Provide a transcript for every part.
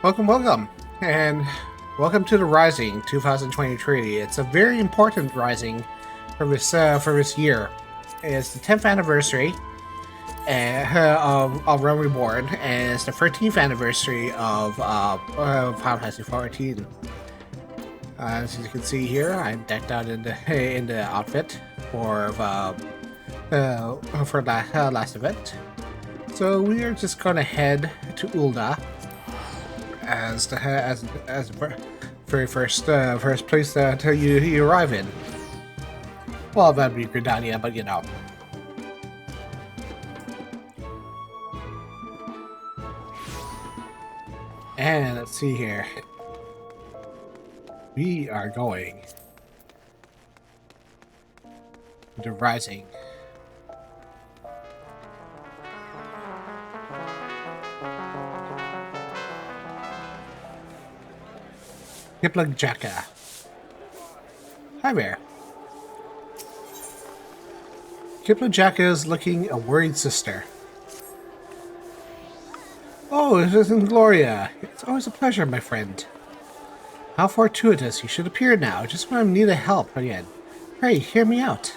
Welcome, welcome, and welcome to the Rising 2023. It's a very important Rising for this year. It's the 10th anniversary of Realm Reborn, and it's the 13th anniversary of Final Fantasy 14. As you can see here, I'm decked out in the outfit for the last event. So we are just gonna head to Ul'dah as the very first place that you arrive in. Well, that'd be Gridania, but you know. And let's see here. We are going to Rising. Kiplug-Jaka. Hi there. Kiplug-Jaka is looking a worried sister. Oh, it isn't Gloria. It's always a pleasure, my friend. How fortuitous you should appear now, just when I need help again. Pray, hear me out.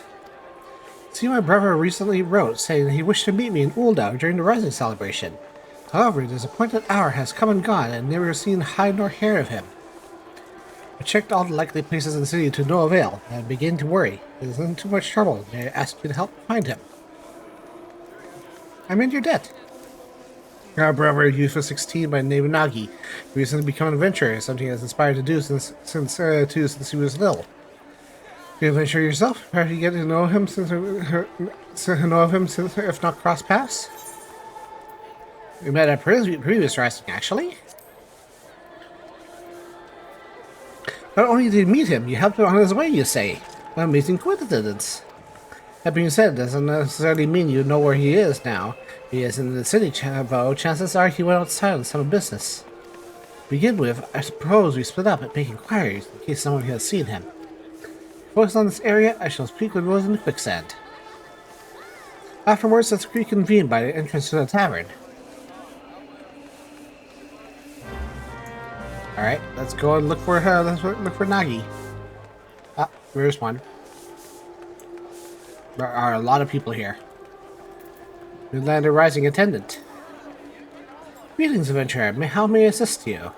See, my brother recently wrote saying that he wished to meet me in Ul'dah during the Rising celebration. However, his appointed hour has come and gone, and never seen hide nor hair of him. I checked all the likely places in the city to no avail, and begin to worry. It isn't too much trouble. May I ask you to help find him? I'm in your debt. Our brother, youth of 16 by the name of Nagi, recently become an adventurer, something he has inspired to do since he was little. You adventure yourself? Perhaps you get to know him since if not cross paths? We met at previous Rising, actually. Not only did you meet him, you helped him on his way, you say. What an amazing coincidence. That being said, doesn't necessarily mean you know where he is now. He is in the city, though chances are he went outside on some business. To begin with, I suppose we split up and make inquiries in case someone has seen him. Focus on this area, I shall speak with those in the quicksand. Afterwards, let's reconvene by the entrance to the tavern. Alright, let's go and look for Nagi. Ah, there's one. There are a lot of people here. Midlander Rising attendant. Greetings, adventurer. How may I assist you?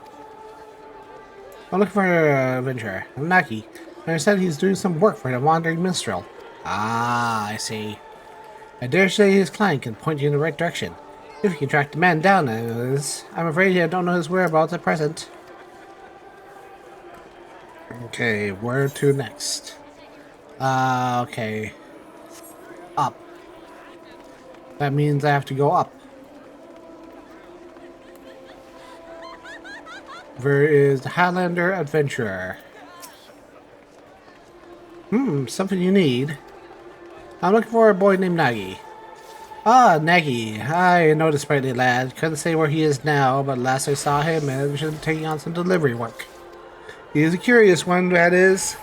I'm looking for an adventurer. I'm Nagi. I understand he's doing some work for the Wandering Minstrel. Ah, I see. I dare say his client can point you in the right direction. If you can track the man down, I'm afraid I don't know his whereabouts at present. Okay, where to next? Okay. Up. That means I have to go up. There is the Highlander Adventurer. Something you need. I'm looking for a boy named Nagi. Ah, Nagi. I know the sprightly lad. Couldn't say where he is now, but last I saw him, he was taking on some delivery work. He is a curious one, that is.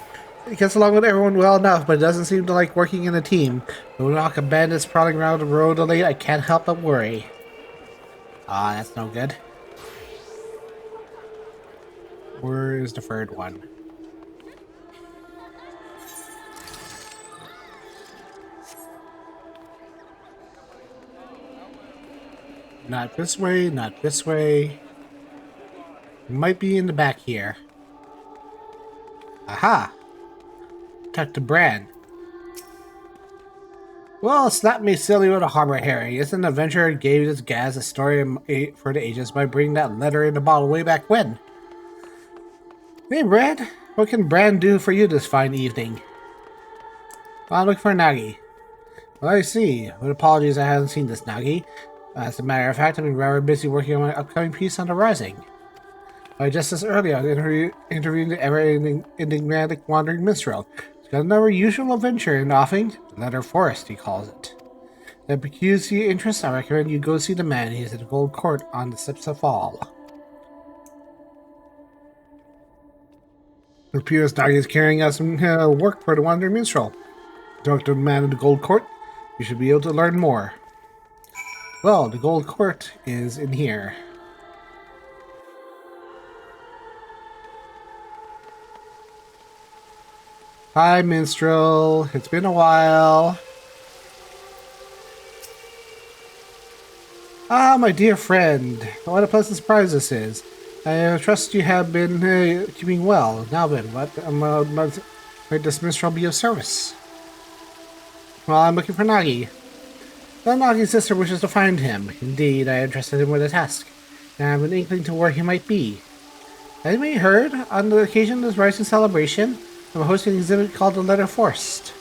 He gets along with everyone well enough, but doesn't seem to like working in a team. When knock a bandits prowling around the road late, I can't help but worry. Ah, that's no good. Where is the third one? Not this way, not this way. Might be in the back here. Aha! Talk to Bran. Well, slap me silly with a harbor herring. Isn't an adventurer gave this Gaz a story for the ages by bringing that letter in the bottle way back when? Hey, Bran. What can Bran do for you this fine evening? Well, I'm looking for Nagi. Well, I see. With apologies, I haven't seen this Nagi. As a matter of fact, I've been rather busy working on my upcoming piece on the Rising. Just as earlier, I was interviewing the enigmatic Wandering Minstrel. He's got another usual adventure in the offing. Leather Forest, he calls it. If it piques your interest, I recommend you go see the man. He's at the Gold Court on the steps of Fall. It appears Nagi is carrying out some work for the Wandering Minstrel. Talk to the man in the Gold Court. You should be able to learn more. Well, the Gold Court is in here. Hi, minstrel. It's been a while. Ah, my dear friend. What a pleasant surprise this is. I trust you have been keeping well. Now then, what might this minstrel be of service? Well, I'm looking for Nagi. The Nagi's sister wishes to find him. Indeed, I entrusted him with a task, and I have an inkling to where he might be. As you may have heard, on the occasion of this rising celebration, I'm hosting an exhibit called the Letter Forest.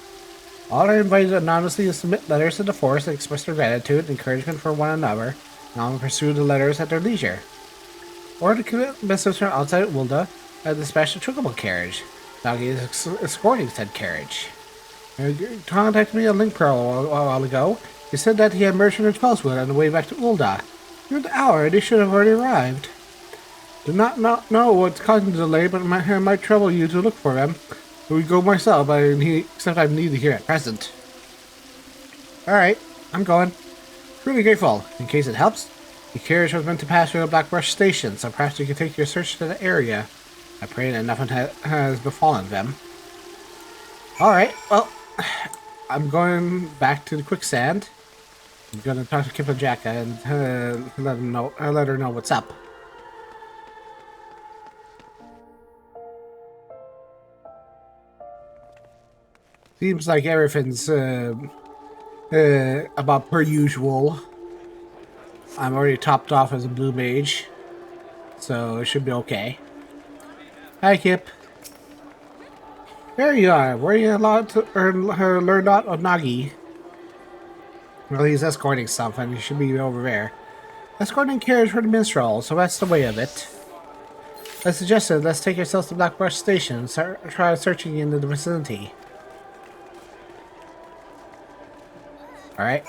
All are invited anonymously to submit letters to the forest and express their gratitude and encouragement for one another, and all will pursue the letters at their leisure. Or to commit business from outside Ulda, I dispatched a chocobo carriage. Nagi is escorting said carriage. He contacted me on Link Pearl a while ago. He said that he had emerged from Twellswood on the way back to Ulda. Near the hour, they should have already arrived. Do not know what's causing the delay, but it might trouble you to look for them. We go myself, except I'm needed here at present. Alright, I'm going. Really grateful. In case it helps, the carriage was meant to pass through the Blackbrush station, so perhaps you can take your search to the area. I pray that nothing has befallen them. Alright, well, I'm going back to the quicksand. I'm gonna talk to Kipajaka and let her know what's up. Seems like everything's about per usual. I'm already topped off as a blue mage, so it should be okay. Hi, Kip. There you are. Were you allowed to learn out of Nagi? Well, he's escorting something. He should be over there. Escorting carriage for the minstrel, so that's the way of it. I suggested let's take ourselves to Blackbrush Station and try searching in the vicinity. Alright,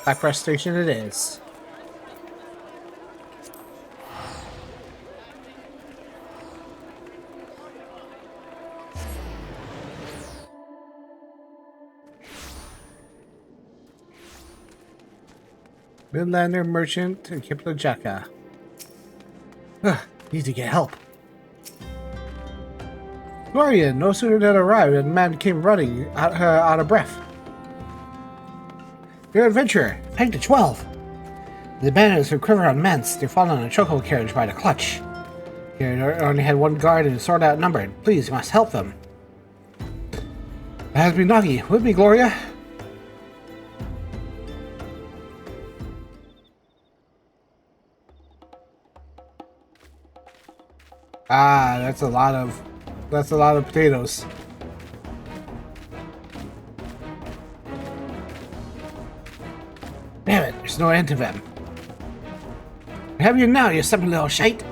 Blackbrush Station it is. Midlander Merchant and Kiplajaka. Need to get help. Gloria no sooner than arrived than the man came running out of breath. Your adventurer, Peg to 12. The bandits who quiver on Mance, they're fallen on a choco carriage by the clutch. He only had one guard and sort outnumbered. Please, you must help them. That has been Nagi. With me, Gloria. Ah, that's a lot of potatoes. Damn it, there's no end to them. I have you now, you stubborn little shite.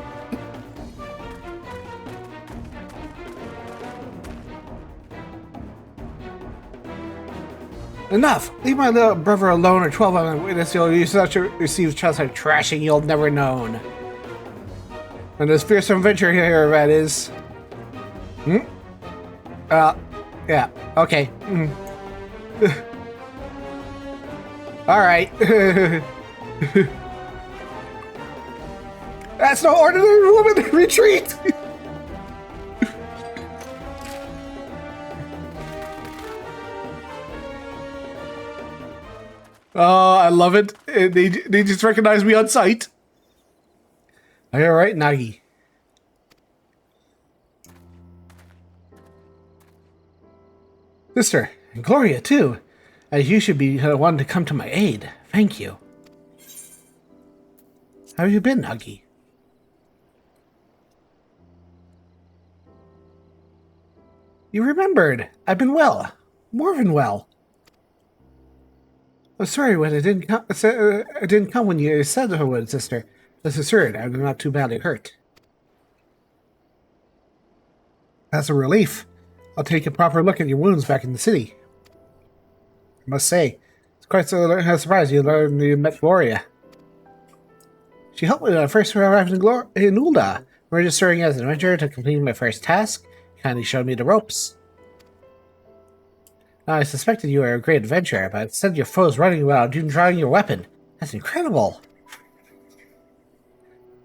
Enough! Leave my little brother alone, or 12 of them witness you'll receive just like trashing you'll never known. And this fearsome adventure here, that is. Yeah, okay. Alright. That's no ordinary woman! Retreat! Oh, I love it. They just recognize me on sight. Alright, Nagi. Sister, and Gloria too. As you should be the one to come to my aid. Thank you. How have you been, Nagi? You remembered. I've been well. More than well. I'm sorry when I didn't come when you said I would, sister. That's absurd. I'm not too badly hurt. That's a relief. I'll take a proper look at your wounds back in the city. I must say, it's quite a surprise you learned you met Gloria. She helped me when I first arrived in Ulda, registering as an adventurer to complete my first task. Kindly showed me the ropes. Now, I suspected you were a great adventurer, but instead your foes running without even drawing your weapon. That's incredible.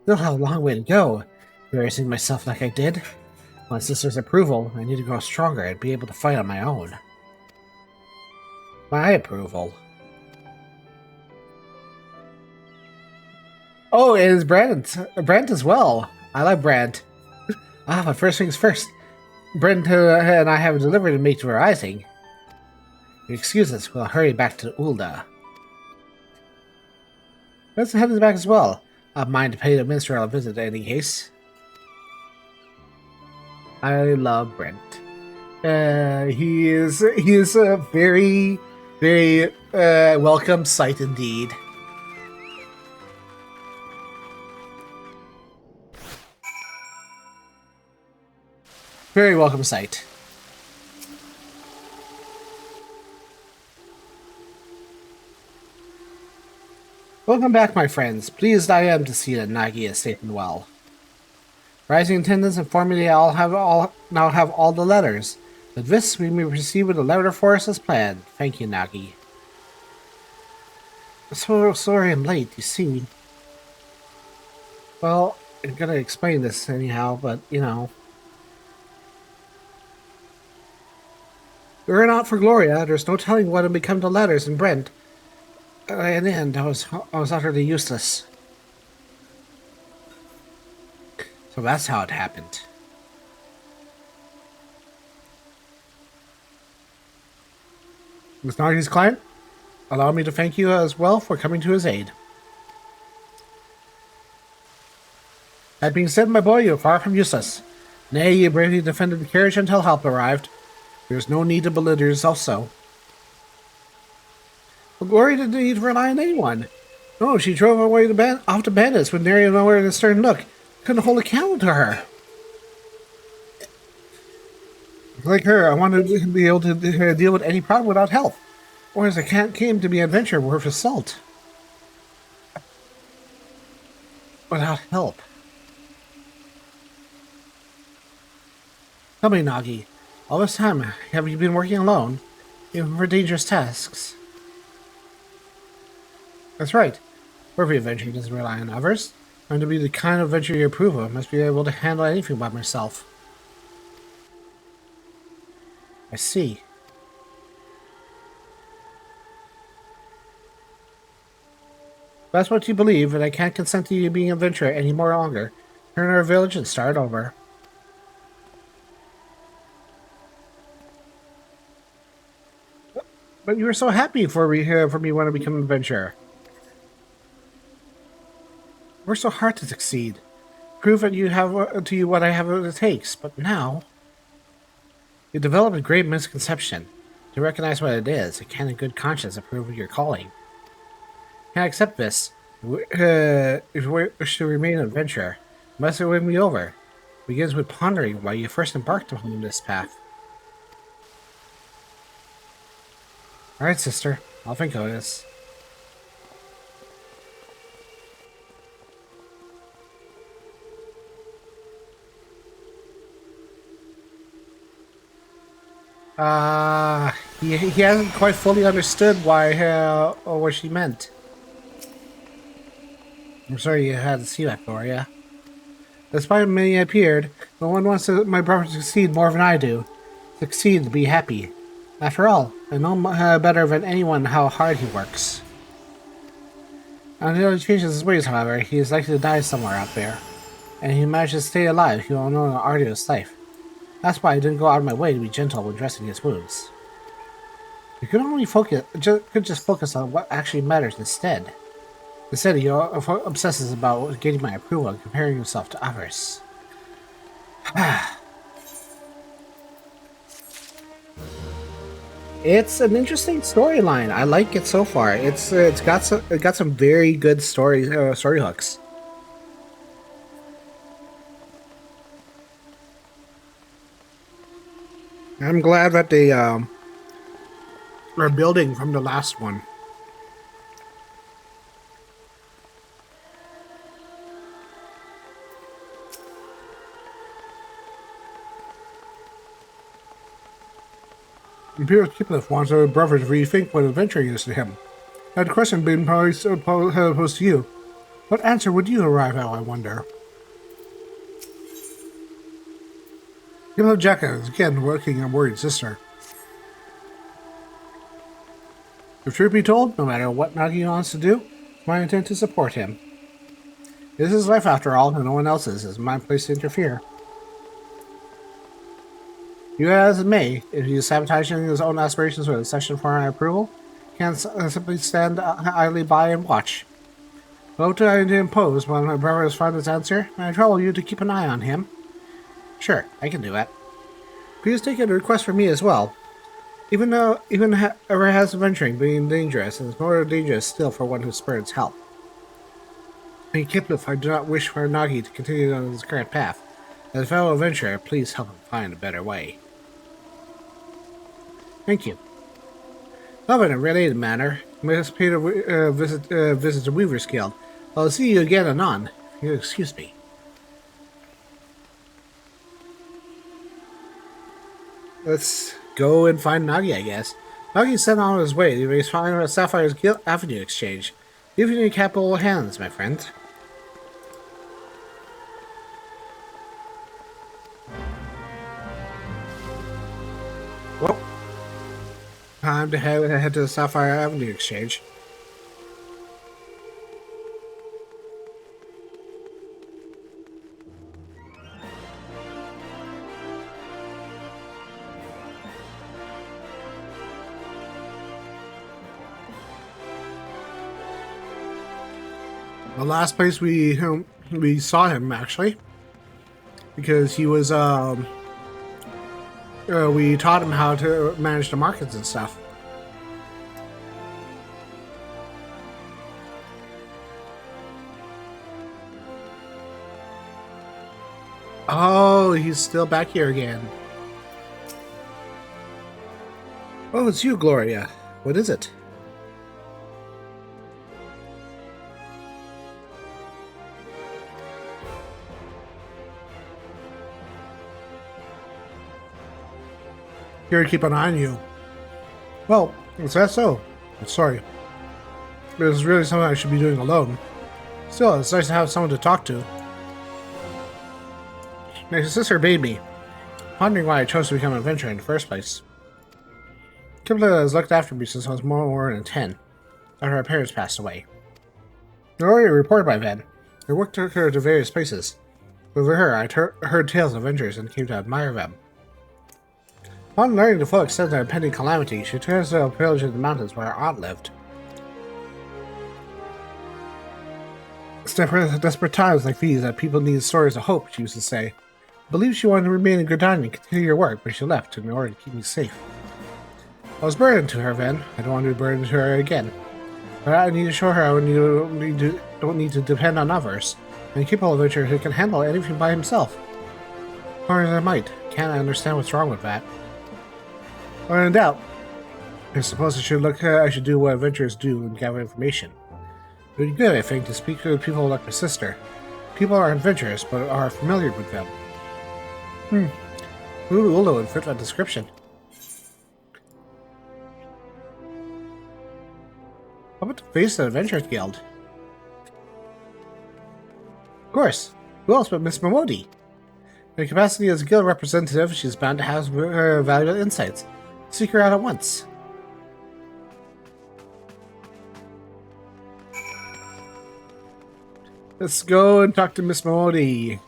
Still have a long way to go, embarrassing myself like I did. My sister's approval, I need to grow stronger and be able to fight on my own. My approval. Oh, it is Brent as well. I like Brent. But first things first. Brent and I have a delivery to make to Rising. Excuse us, we'll hurry back to Ulda. Let's head back as well. I'd mind to pay the minister a visit in any case. I love Brent. He is a very, very welcome sight indeed. Very welcome sight. Welcome back, my friends. Pleased I am to see that Nagi is safe and well. Rising attendants inform me they now have all the letters. With this, we may proceed with the letter force as planned. Thank you, Nagi. So sorry I'm late, you see. Well, I'm gonna explain this anyhow, but, you know. Were it not for Gloria, there's no telling what had become the letters in Brent. In the end, I was utterly useless. So that's how it happened. Miss Nagi's client, allow me to thank you as well for coming to his aid. That being said, my boy, you're far from useless. Nay, you bravely defended the carriage until help arrived. There's no need to belittle yourself so. But Gloria didn't need to rely on anyone. No, she drove away off the bandits with nary nowhere to stern look. Couldn't hold a candle to her. Like her, I wanted to be able to deal with any problem without help. Or as I came to be an adventure worth of salt. Without help. Tell me, Nagi, all this time, have you been working alone? Even for dangerous tasks? That's right. Every adventure doesn't rely on others. I'm to be the kind of adventure you approve of. Must be able to handle anything by myself. I see. If that's what you believe, and I can't consent to you being an adventurer any more longer. Turn our village and start over. But you were so happy for me when I become an adventurer. We're so hard to succeed. Prove that you have to you what I have what it takes, but now you develop a great misconception. To recognize what it is, it can in good conscience approve of your calling. Can I accept this? If you wish to remain an adventurer, you must win me over. It begins with pondering why you first embarked upon this path. Alright, sister. I'll think of this. He hasn't quite fully understood why, or what she meant. I'm sorry you had to see that, Gloria. Despite many appeared, no one wants my brother to succeed more than I do. Succeed to be happy. After all, I know better than anyone how hard he works. Until he changes his ways, however, he is likely to die somewhere out there. And if he manages to stay alive, he will know an arduous life. That's why I didn't go out of my way to be gentle when dressing his wounds. You could only just focus on what actually matters instead. Instead, he obsesses about getting my approval and comparing himself to others. It's an interesting storyline. I like it so far. It got some very good story hooks. I'm glad that they are building from the last one. Imperial Kipleth wants our brother to rethink what adventuring is to him. That question being probably posed to you. What answer would you arrive at, I wonder? Even though Jekka is again working on worried sister. If truth be told, no matter what Nagi wants to do, it's my intent to support him. This is his life after all, and no one else's. It's my place to interfere. You as it may, if he is sabotaging his own aspirations with a session for my approval, can't simply stand idly by and watch. What do I impose when my brother has found his answer? I trouble you to keep an eye on him. Sure, I can do it. Please take a request from me as well. Even ever has adventuring being dangerous, and it's more dangerous still for one who spurns help. I keep if I do not wish for Nagi to continue on his current path. As a fellow adventurer, please help him find a better way. Thank you. Love in a related manner, must pay to visit the Weaver's Guild. I'll see you again anon. If you excuse me. Let's go and find Nagi, I guess. Nagi's sent on his way. He may find a Sapphire's Guild Avenue exchange. Give you capable hands, my friend. Well, time to head to the Sapphire Avenue exchange. The last place we saw him actually, because he was we taught him how to manage the markets and stuff. Oh, he's still back here again. Oh, it's you, Gloria. What is it? Here to keep an eye on you. Well, is that so? I'm sorry. This is really something I should be doing alone. Still, it's nice to have someone to talk to. My sister bade me, pondering why I chose to become an adventurer in the first place. Kibla has looked after me since I was more than 10, after my parents passed away. I already reported by then. I worked her to various places. With her, I heard tales of adventures and came to admire them. Upon learning the full extent of the impending calamity, she took us to a village in the mountains where our aunt lived. It's desperate times like these that people need stories of hope, she used to say. I believe she wanted to remain in Gridania and continue her work, but she left in order to keep me safe. I was burdened to her then. I don't want to be burdened to her again. But I need to show her I don't need to depend on others, and keep an adventurer who can handle anything by himself. Hard as I might, can't understand what's wrong with that. When in doubt, I suppose I should do what adventurers do and gather information. It would be good, I think, to speak to people like my sister. People are adventurers, but are familiar with them. Ulu would fit that description. How about to face the Adventurers Guild? Of course. Who else but Miss Momodi? In her capacity as a guild representative, she's bound to have valuable insights. Seek her out at once. Let's go and talk to Miss Momodi.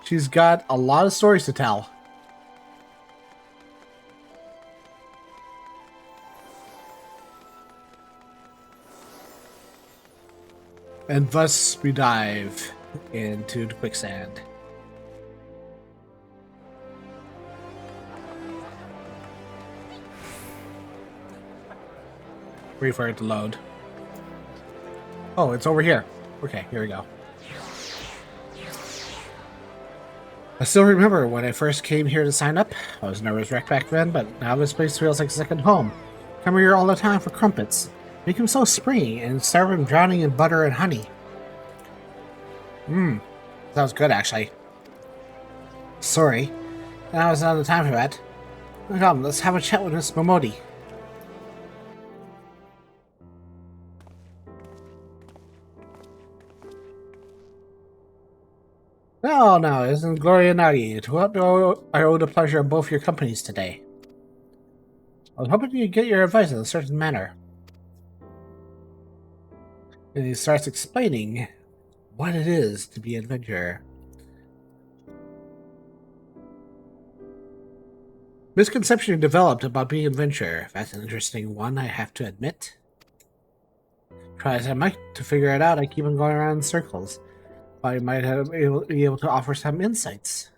She's got a lot of stories to tell. And thus we dive into the quicksand. Wait for it to load. Oh, it's over here. Okay, here we go. I still remember when I first came here to sign up. I was nervous wreck back then, but now this place feels like a second home. Come here all the time for crumpets. Make them so springy and serve them drowning in butter and honey. Sounds good actually. Sorry, now is not the time for that. Come, let's have a chat with Miss Momodi. No, no, isn't Gloria Nagi? To what do I owe the pleasure of both your companies today? I was hoping you'd get your advice in a certain manner. And he starts explaining what it is to be an adventurer. Misconception developed about being an adventurer. That's an interesting one, I have to admit. Try as I might to figure it out, I keep on going around in circles. I might be able to offer some insights.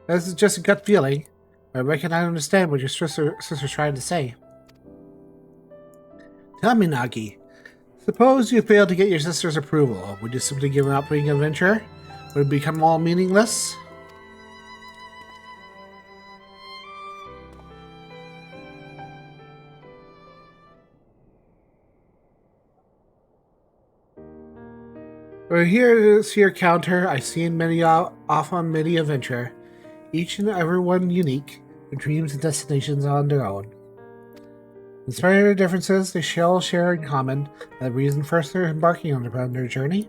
This is just a gut feeling. I reckon I understand what your sister's trying to say. Tell me, Nagi. Suppose you failed to get your sister's approval. Would you simply give up being an adventurer? Would it become all meaningless? Well, here is your counter. I've seen many off on many adventure, each and every one unique, with dreams and destinations on their own. In spite of their differences, they shall share in common the reason first they're embarking on their journey.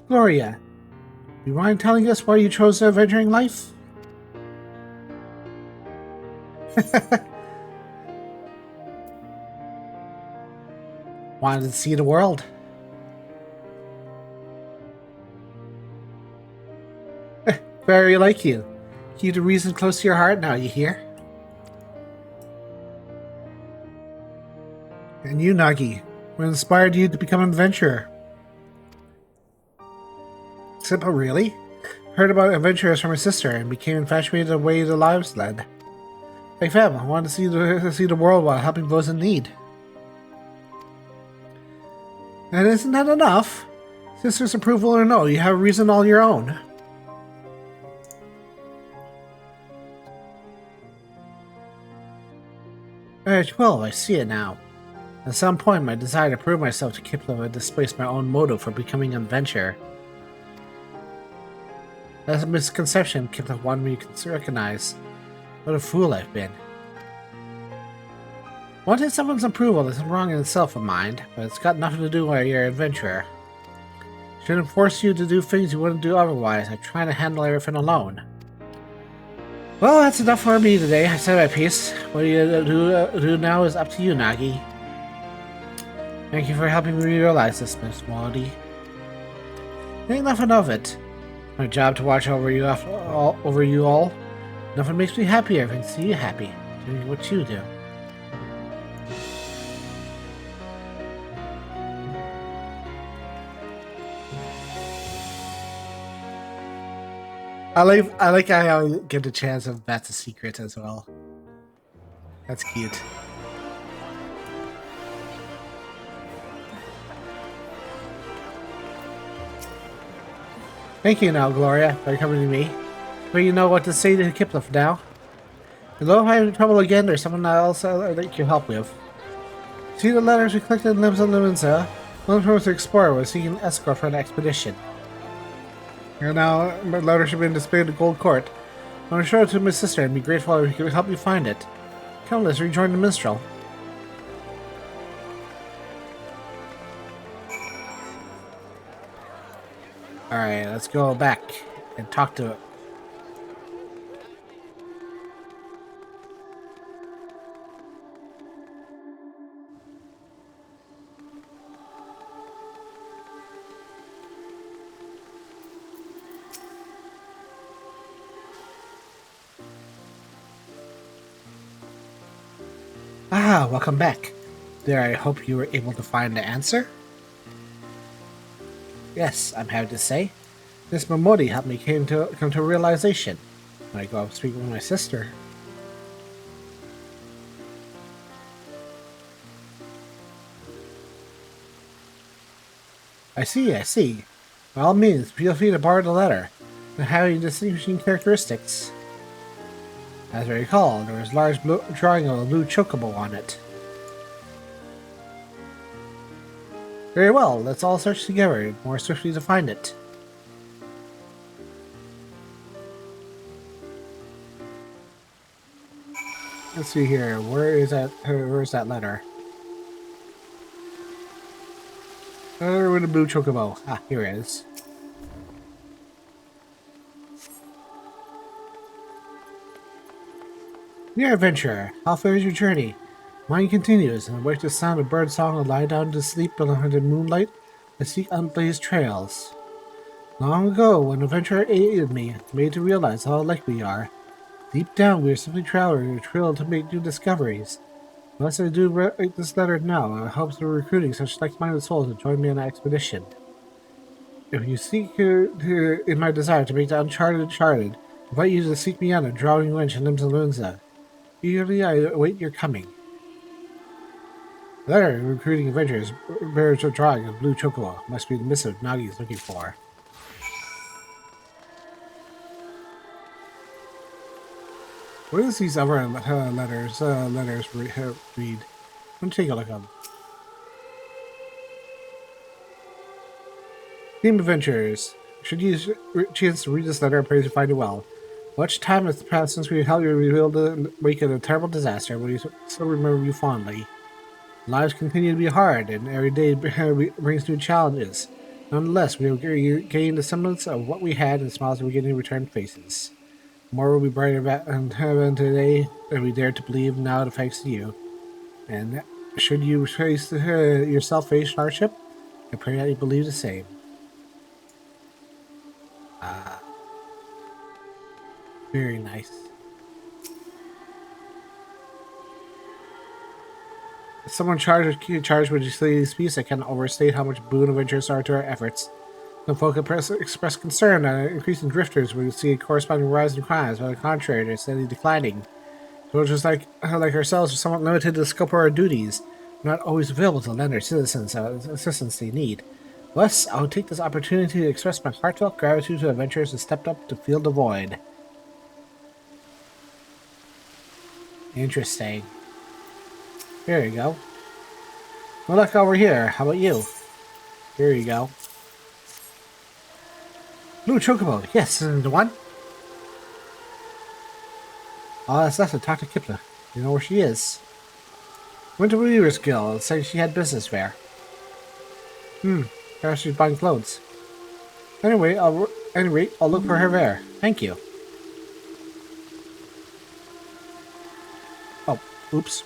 Gloria, do you mind telling us why you chose the adventuring life? Wanted to see the world. Very like you. Keep the reason close to your heart now, you hear? And you, Nagi, what inspired you to become an adventurer? Simple, really? Heard about adventurers from her sister and became infatuated with the way their lives led. Like fam, I wanted to see the world while helping those in need. And isn't that enough? Sister's approval or no, you have a reason all your own. Alright, well, I see it now. At some point, my desire to prove myself to Kipling would displace my own motive for becoming an adventurer. That's a misconception Kipling wanted me to recognize. What a fool I've been. Wanting someone's approval isn't wrong in itself of mind, but it's got nothing to do with you're an adventurer. Shouldn't force you to do things you wouldn't do otherwise. I'm trying to handle everything alone. Well, that's enough for me today. I said my piece. What you do now is up to you, Nagi. Thank you for helping me realize this, Miss Melody. Ain't nothing of it. My job to watch over you all. Nothing makes me happier than to see you happy, doing what you do. I like how I get the chance of that's a secret as well. That's cute. Thank you now, Gloria, for coming to me. But you know what to say to Kipling now. Although if I have any trouble again, there's someone else I'd like your help with. See the letters we collected in Limbs and Limensa? One from the explorer was seeking an escort for an expedition. And now, my letter should be displayed at Gold Court. I want to show it to my sister and be grateful if you could help me find it. Come, let's rejoin the minstrel. Alright, let's go back and talk to it. Ah, welcome back. There, I hope you were able to find the answer. Yes, I'm happy to say. Miss Momodi helped me come to a realization. When I go up speaking with my sister. I see. By all means, feel free to borrow the letter. And having distinguishing characteristics. As I recall, there was a large drawing of a blue chocobo on it. Very well, let's all search together more swiftly to find it. Let's see here. Where is that? Where's that letter? Letter with a blue chocobo. Ah, here it is. Dear adventurer, how far is your journey? Mine continues, and awake the sound of bird song and lie down to sleep under the moonlight and seek unblazed trails. Long ago, when an adventurer aided me, made to realize how alike we are. Deep down, we are simply travelers who are thrilled to make new discoveries. Unless I do write this letter now, I hope they're recruiting such like-minded souls to join me on an expedition. If you seek in my desire to make the uncharted charted, I invite you to seek me out a drowning wench in Limsalunza. Eagerly I await your coming. Letter recruiting adventurers bears a drawing of blue chocobo. Must be the missive Nagi is looking for. What does these other letters read? Let me take a look at them. Team adventurers, should you chance to read this letter, I pray to find it well. Much time has passed since we helped you reveal the wake of a terrible disaster, but we still remember you fondly. Lives continue to be hard, and every day brings new challenges. Nonetheless, we have gained the semblance of what we had, and smiles are beginning to return faces. More will be brighter in heaven today than we dare to believe now, thanks to you. And should you yourself face hardship, I pray that you believe the same. Very nice. As someone charged with this piece, I cannot overstate how much boon adventures are to our efforts. Some folk express concern that increasing drifters will see a corresponding rise in crimes, but on the contrary, they're steadily declining. Soldiers like ourselves are somewhat limited to the scope of our duties, not always available to lend our citizens assistance they need. Thus, I will take this opportunity to express my heartfelt gratitude to adventurers who stepped up to fill the void. Interesting. There you go. Well, look over here. How about you? Here you go. Blue chocobo. Yes, the one. Oh, that's left to talk to Kipna. You know where she is. Went to Weaver's Guild, saying she had business there. Perhaps she's buying clothes. Anyway, I'll look for her there. Thank you. Oh, oops.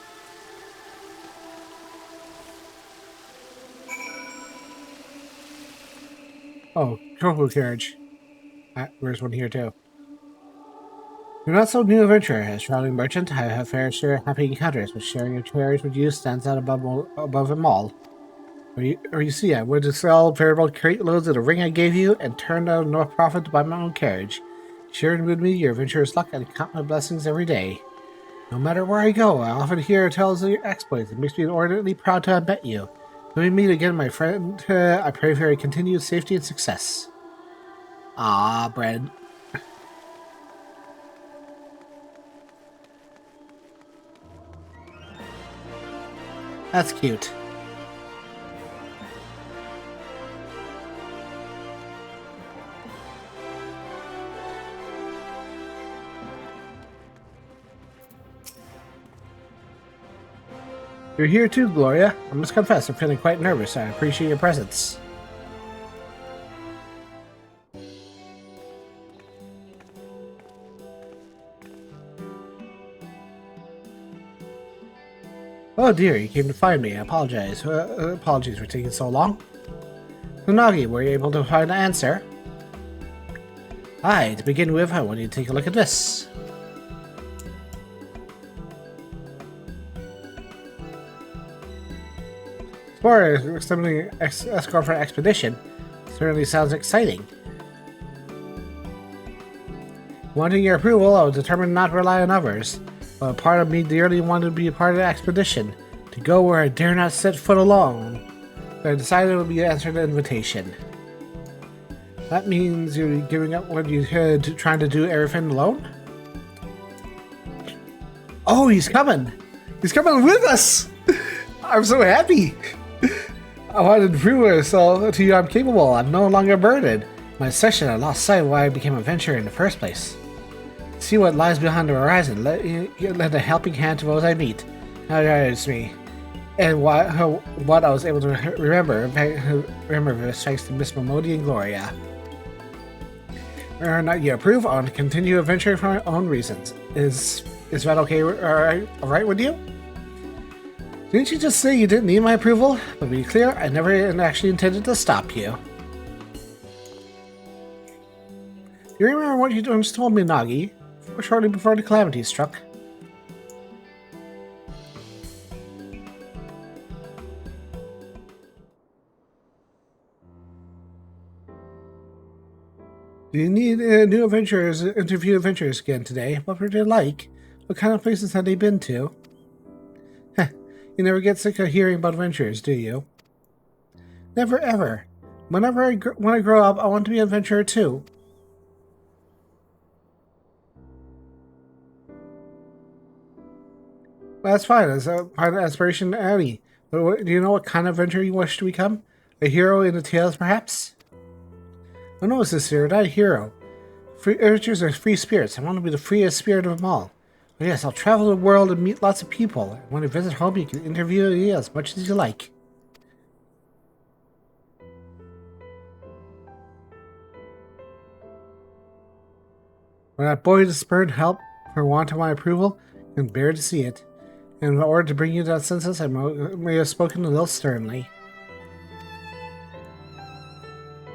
Oh, chocobo carriage. There's one here too. You're not so new adventurer as traveling merchant. I have fair share of happy encounters, but sharing your carriage with you stands out above them all. Or you see, I went to sell variable crate loads of the ring I gave you and turned out enough profit to buy my own carriage. Sharing with me your adventurer's luck and count my blessings every day. No matter where I go, I often hear tales of your exploits. It makes me inordinately proud to have met you. When we meet again, my friend, I pray for your continued safety and success. Ah, Brad. That's cute. You're here too, Gloria. I must confess, I'm feeling quite nervous. I appreciate your presence. Oh dear, you came to find me. I apologize. Apologies for taking so long. Nagi, were you able to find an answer? Aye, to begin with, I want you to take a look at this. Explorer assembling escort for an expedition certainly sounds exciting. Wanting your approval, I was determined not to rely on others, but a part of me dearly wanted to be a part of the expedition, to go where I dare not set foot alone. So I decided it would be to answer the invitation. That means you're giving up what you had to trying to do everything alone? Oh, he's coming! He's coming with us! I'm so happy! I wanted to prove myself to you I'm capable. I'm no longer burdened. My session, I lost sight of why I became an adventurer in the first place. See what lies behind the horizon. Lend a helping hand to those I meet. Now it's me. And what I was able to remember this thanks to Miss Momodi and Gloria. Not yet approve on continue adventuring for my own reasons. Is that okay? Alright with you? Didn't you just say you didn't need my approval? But to be clear, I never actually intended to stop you. You remember what you just told me, Nagi? Shortly before the calamity struck. Do you need interview adventurers again today? What were they like? What kind of places had they been to? Heh, you never get sick of hearing about adventurers, do you? Never ever. When I grow up, I want to be an adventurer too. Well, that's fine. That's a part of aspiration, Annie. But do you know what kind of adventurer you wish to become? A hero in the tales, perhaps? Oh no, sister, not a hero. Adventures are free spirits. I want to be the freest spirit of them all. But yes, I'll travel the world and meet lots of people. And when I visit home, you can interview me as much as you like. When that boy spurned help for want of my approval, I can bear to see it. And in order to bring you to that senses, I may have spoken a little sternly.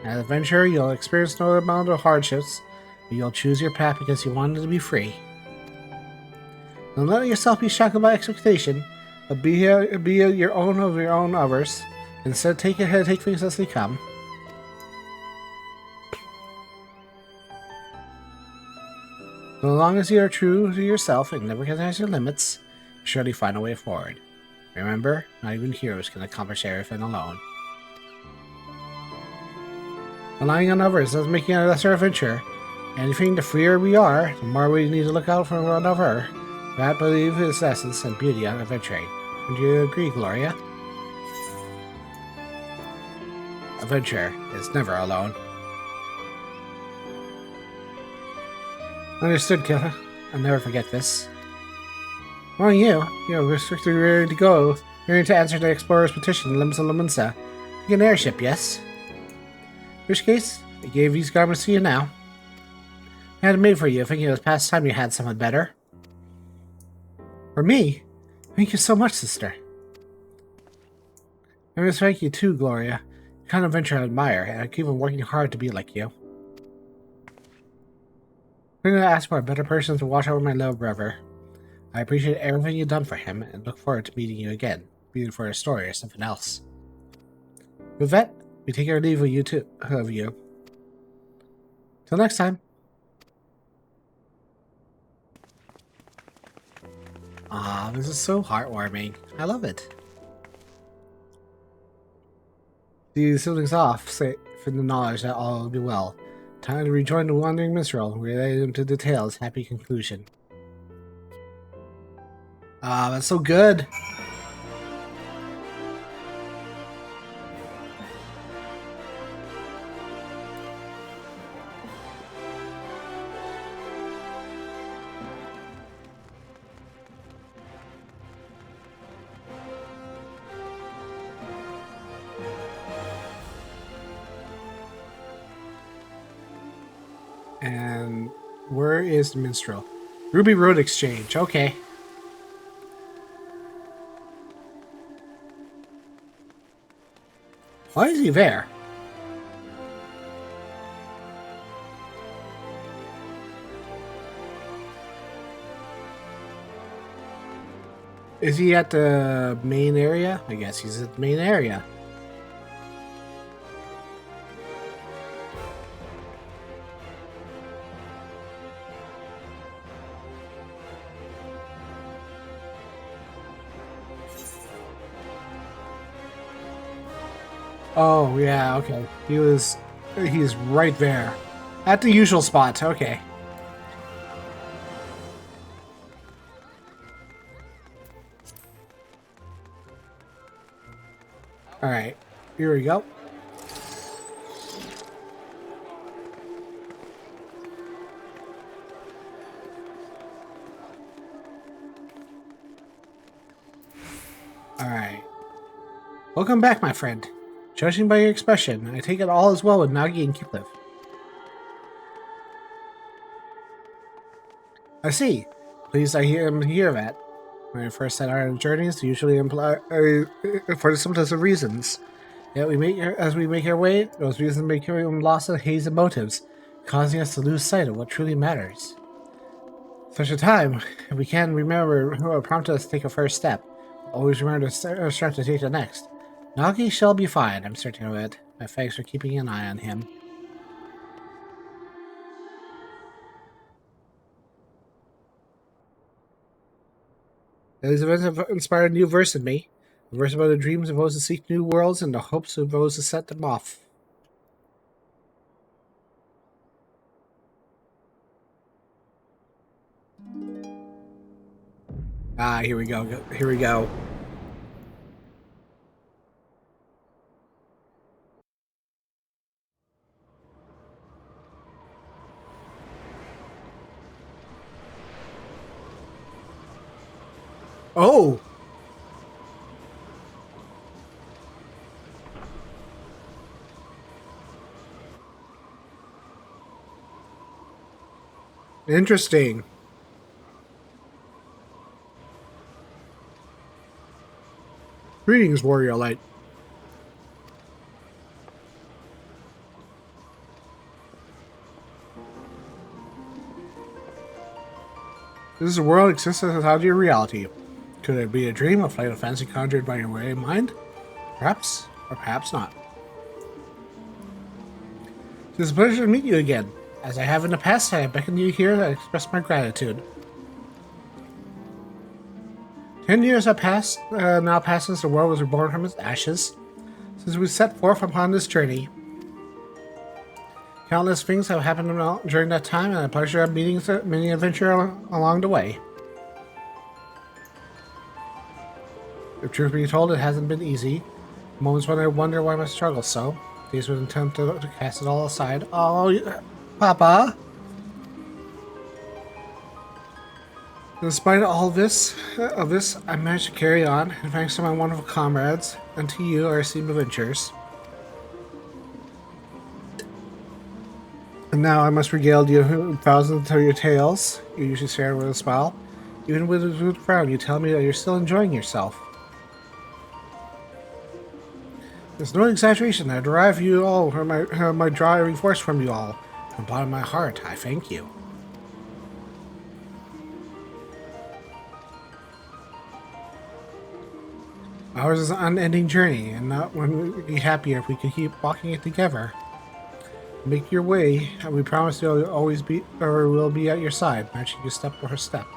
As an adventurer, you'll experience no amount of hardships, but you'll choose your path because you wanted to be free. Don't let yourself be shackled by expectation, but be your own of your own others. Instead, take things as they come. So long as you are true to yourself and never recognize your limits, you'll surely find a way forward. Remember, not even heroes can accomplish everything alone. Relying on others doesn't make you a lesser adventurer. Anything, the freer we are, the more we need to look out for one another. That, I believe, is essence and beauty of adventuring. Would you agree, Gloria? Adventure is never alone. Understood, Killa. I'll never forget this. Well, you're strictly ready to go. You're ready to answer the explorer's petition, Limsa Lamunsa. You get an airship, yes? In which case, I gave these garments to you now. I had them made for you, thinking it was past time you had someone better. For me? Thank you so much, sister. I must thank you too, Gloria. The kind of adventure I admire, and I keep on working hard to be like you. I'm going to ask for a better person to watch over my little brother. I appreciate everything you've done for him, and look forward to meeting you again, be it for a story or something else. With that, we take our leave of you. Till next time. Ah, this is so heartwarming. I love it. The siblings off, say, for the knowledge that all will be well. Time to rejoin the wandering minstrel, relay them to details. Happy conclusion. Ah, that's so good. And where is the minstrel? Ruby Road Exchange. Okay. Why is he there? Is he at the main area? I guess he's at the main area. Oh, yeah, okay. He's right there. At the usual spot, okay. Alright, here we go. Alright. Welcome back, my friend. Judging by your expression, I take it all is well with Nagi and Kiplev. I see. Pleased I am hear that. When I first set out on journeys, usually imply for the simplest of reasons. Yet as we make our way, those reasons become lost in a haze of motives, causing us to lose sight of what truly matters. Such a time, if we can remember who prompted us to take a first step, always remember to start to take the next. Nagi shall be fine, I'm certain of it. My thanks for keeping an eye on him. These events have inspired a new verse in me. A verse about the dreams of those who seek new worlds and the hopes of those who set them off. Ah, here we go. Here we go. Oh! Interesting. Greetings, Warrior Light. This is a world existing without your reality. Could it be a dream, a flight of fancy conjured by your weary mind? Perhaps, or perhaps not. It is a pleasure to meet you again. As I have in the past, I beckon you here to express my gratitude. 10 years have passed, now passed since the world was reborn from its ashes. Since we set forth upon this journey, countless things have happened during that time, and a pleasure of meeting many adventures along the way. If truth be told, it hasn't been easy. Moments when I wonder why I struggle so. These would attempt to cast it all aside. Oh, Papa! Despite all this, I managed to carry on, and thanks to my wonderful comrades, and to you, our esteemed adventurers. And now I must regale you thousands of your tales. You usually share with a smile. Even with a frown, you tell me that you're still enjoying yourself. There's no exaggeration. I derive you all from my driving force from you all. From the bottom of my heart, I thank you. Ours is an unending journey, and not one would be happier if we could keep walking it together. Make your way, and we promise you'll always be, or we'll be at your side, matching you step for step.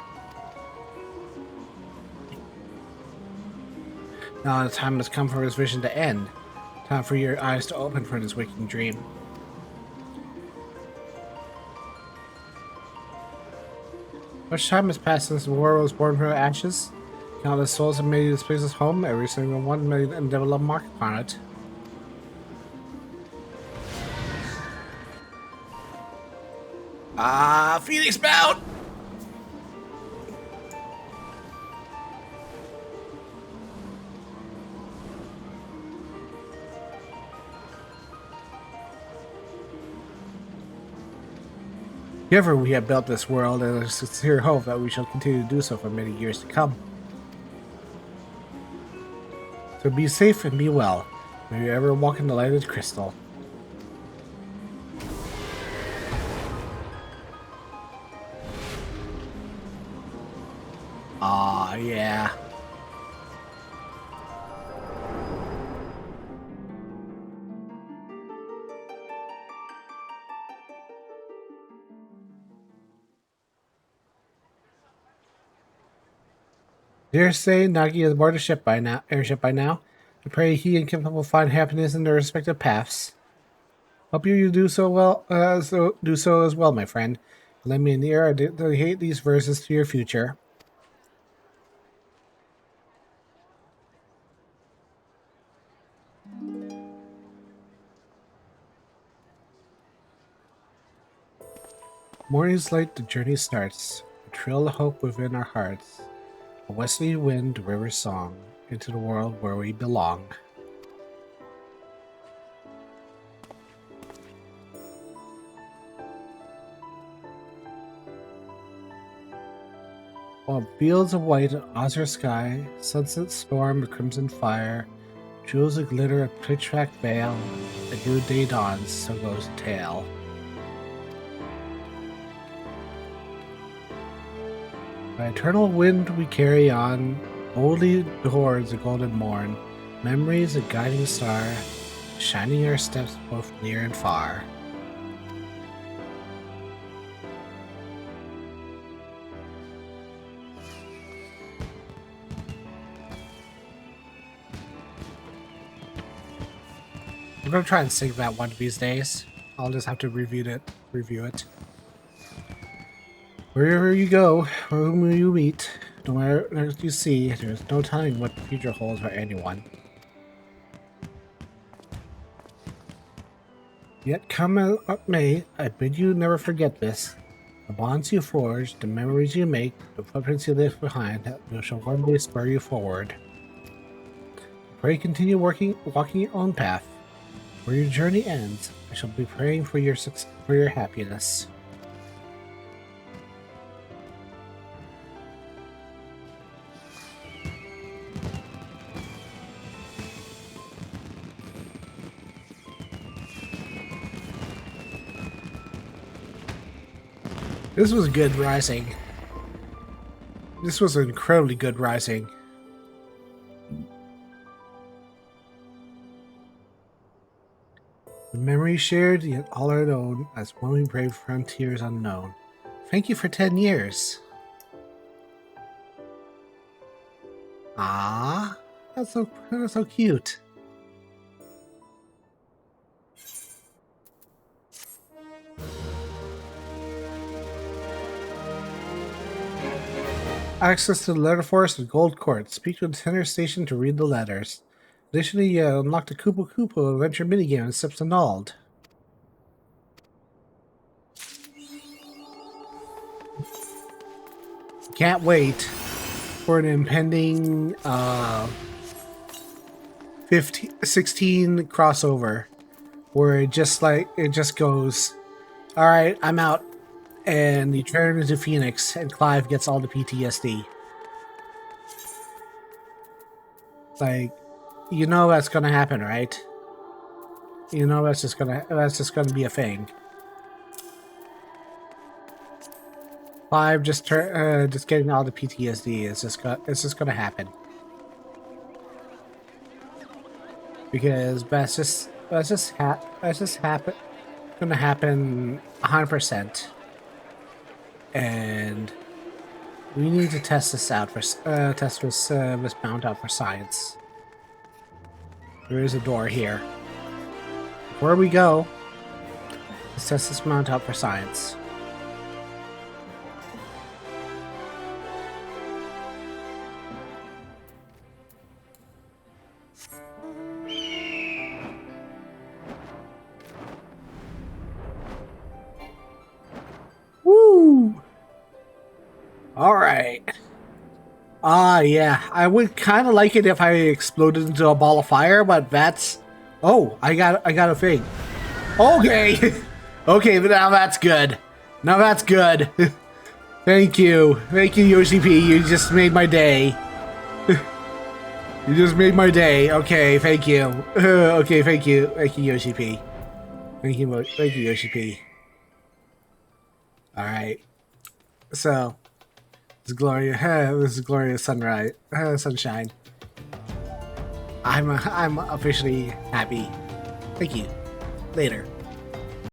Now the time has come for his vision to end. Time for your eyes to open for this waking dream. Much time has passed since the world was born from ashes. Countless souls have made this place home, every single one made an indelible mark upon it. Ah, Phoenix Mount! Together we have built this world, and a sincere hope that we shall continue to do so for many years to come. So be safe and be well. May you ever walk in the light of crystal. Aw, yeah. Dare say Nagi is aboard a ship by now, airship by now. I pray he and Kim will find happiness in their respective paths. Hope you do so well. Do so as well, my friend. Lend me an ear. I dedicate these verses to your future. Morning's light, the journey starts. A trail of hope within our hearts. A westerly wind, river song. into the world where we belong. While fields of white, azure sky, sunset storm, a crimson fire, jewels of glitter, a pitch-black veil, a new day dawns, so goes the tale. By eternal wind we carry on, boldly towards the golden morn, memories a guiding star, shining our steps both near and far. I'm gonna try and sing that one of these days. I'll just have to review it. Wherever you go, whom you meet, no matter what you see, there's no telling what the future holds for anyone. Yet come what may, I bid you never forget this. The bonds you forge, the memories you make, the footprints you leave behind, shall one day spur you forward. Pray continue walking your own path. Where your journey ends, I shall be praying for your happiness. This was good rising. This was an incredibly good rising. The memory shared, yet all our own, as when we brave frontiers unknown. Thank you for 10 years. Ah, that's so cute. Access to the letter forest and gold court. Speak to the center station to read the letters. Additionally, unlock the Koopa Koopa adventure minigame and steps annulled. Can't wait for an impending 16 crossover where it just goes, all right, I'm out, and you turn into Phoenix and Clive gets all the PTSD. Like, you know that's gonna happen, right? You know that's just gonna be a thing. Clive just getting all the PTSD is just gonna happen. Because that's just gonna happen 100%. And we need to test this out for test this mount out for science. There is a door here. Before we go, let's test this mount out for science. Woo! All right. Yeah, I would kind of like it if I exploded into a ball of fire, but that's... Oh, I got a thing. Okay. Okay, but now that's good. Now that's good. Thank you. Thank you, Yoshi P. You just made my day. You just made my day. Okay, thank you. Okay, thank you. Thank you, Yoshi P. Thank you, Yoshi P. Alright. So... This is Gloria's sunshine. I'm officially happy. Thank you. Later.